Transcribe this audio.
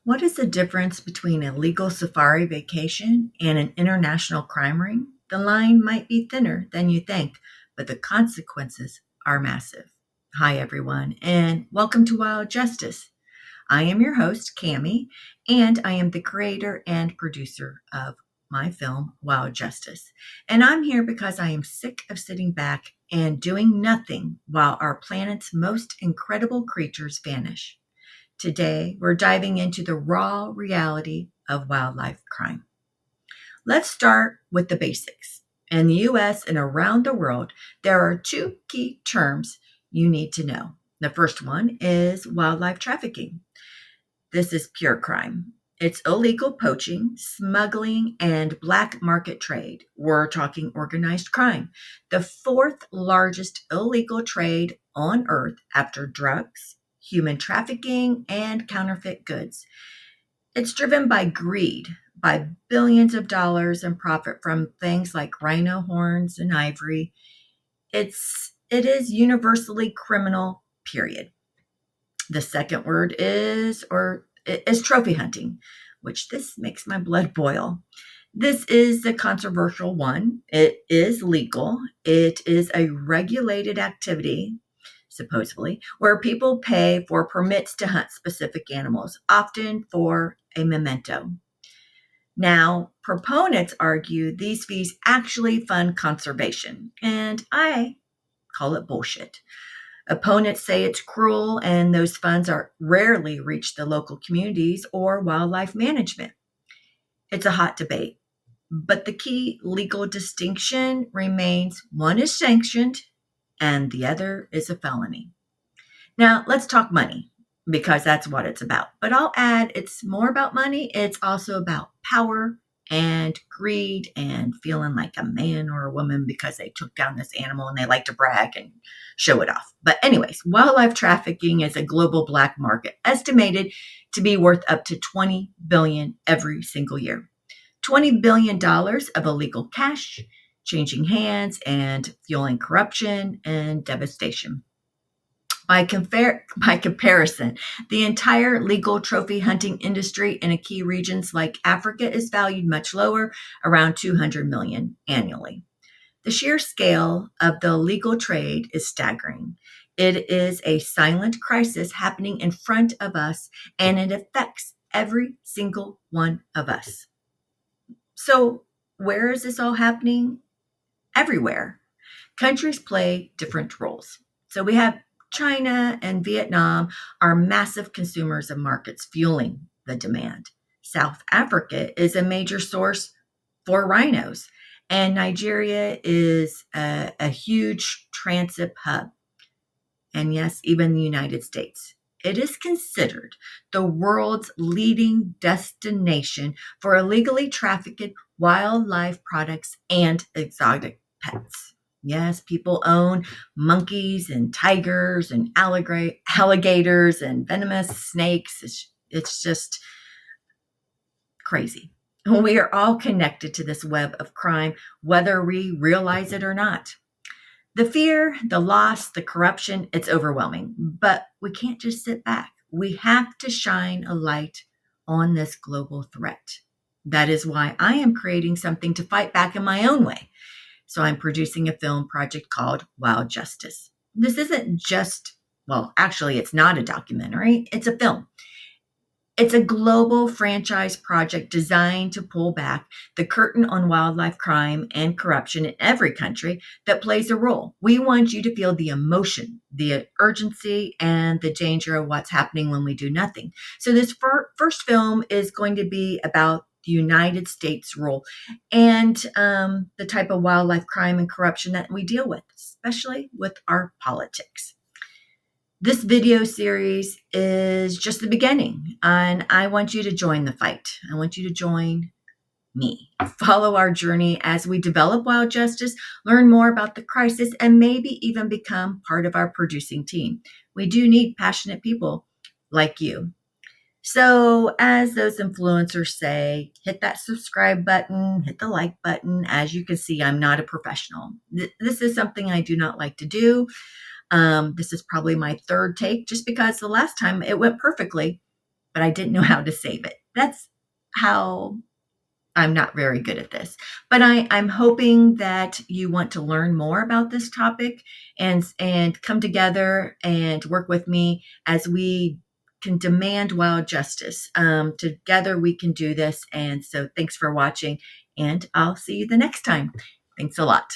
What is the difference between a legal safari vacation and an international crime ring? The line might be thinner than you think, but the consequences are massive. Hi, everyone, and welcome to Wild Justice. I am your host, Cami, and I am the creator and producer of my film, Wild Justice. And I'm here because I am sick of sitting back and doing nothing while our planet's most incredible creatures vanish. Today, we're diving into the raw reality of wildlife crime. Let's start with the basics. In the US and around the world, there are two key terms you need to know. The first one is wildlife trafficking. This is pure crime. It's illegal poaching, smuggling, and black market trade. We're talking organized crime. The fourth largest illegal trade on earth after drugs, human trafficking, and counterfeit goods. It's driven by greed, by billions of dollars in profit from things like rhino horns and ivory. It is universally criminal, period. The second word is trophy hunting, which this makes my blood boil. This is the controversial one. It is legal. It is a regulated activity, supposedly, where people pay for permits to hunt specific animals, often for a memento. Now, proponents argue these fees actually fund conservation, and I call it bullshit. Opponents say it's cruel and those funds are rarely reach the local communities or wildlife management. It's a hot debate, but the key legal distinction remains: one is sanctioned and the other is a felony. Now, let's talk money because that's what it's about. But I'll add it's more about money. It's also about power and greed and feeling like a man or a woman because they took down this animal and they like to brag and show it off. But, anyways, wildlife trafficking is a global black market estimated to be worth up to $20 billion every single year. $20 billion of illegal cash changing hands and fueling corruption and devastation. By comparison, the entire legal trophy hunting industry in key regions like Africa is valued much lower, around $200 million annually. The sheer scale of the legal trade is staggering. It is a silent crisis happening in front of us, and it affects every single one of us. So, where is this all happening? Everywhere. Countries play different roles. So we have China and Vietnam are massive consumers of markets fueling the demand. South Africa is a major source for rhinos, and Nigeria is a huge transit hub. And yes, even the United States. It is considered the world's leading destination for illegally trafficked wildlife products and exotic pets. Yes, people own monkeys and tigers and alligators and venomous snakes. It's just crazy. We are all connected to this web of crime, whether we realize it or not. The fear, the loss, the corruption, it's overwhelming. But we can't just sit back. We have to shine a light on this global threat. That is why I am creating something to fight back in my own way. So I'm producing a film project called Wild Justice. This isn't just, well, actually, it's not a documentary, it's a film. It's a global franchise project designed to pull back the curtain on wildlife crime and corruption in every country that plays a role. We want you to feel the emotion, the urgency, and the danger of what's happening when we do nothing. So this first film is going to be about the United States role and the type of wildlife crime and corruption that we deal with, especially with our politics. This video series is just the beginning, and I want you to join the fight. I want you to join me. Follow our journey as we develop Wild Justice, learn more about the crisis, and maybe even become part of our producing team. We do need passionate people like you. So, as those influencers say, hit that subscribe button, hit the like button. As you can see, I'm not a professional. This is something I do not like to do. This is probably my third take just because the last time it went perfectly, but I didn't know how to save it. That's how I'm not very good at this, but I'm hoping that you want to learn more about this topic and come together and work with me as we can demand wild justice. Together we can do this. And so thanks for watching, and I'll see you the next time. Thanks a lot.